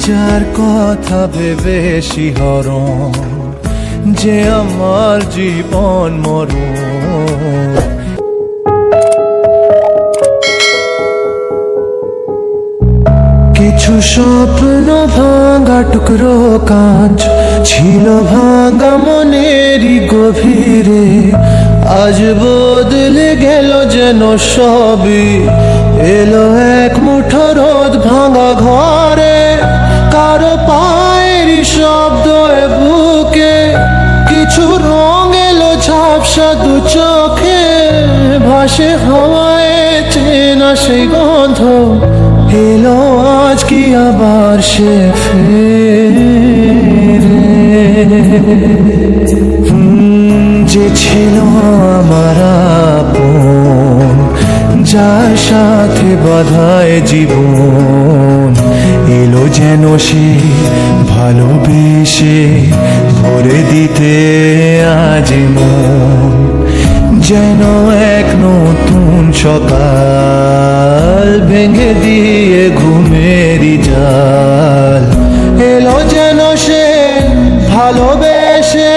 যার কথা ভেবে শিহরণ যে আমার জীবন মরণ। কিছু স্বপ্ন ভাঙা টুকরো কাঁচ ছিল ভাঙা মনেরই গভীরে, আজ বদলে গেল যেন সবই, এলো এক মুঠো রোদ ভাঙা ঘরে। কারো পায়ের শব্দ বুকে, কিছু রং এলো ঝাপসা দু চোখে, ভাসে হাওয়ায় চেনা সেই গন্ধ, এলো আজ কি আবার সে ফেরে। যে ছিল আমার আপন, যার সাথে বাঁধায় জীবন, এলো যেন সে ভালোবেসে ভরে দিতে আজ মন। যেন এক নতুন সকাল ভেঙে দিয়ে ঘুমেরই জাল, এলো যেন সে ভালোবেসে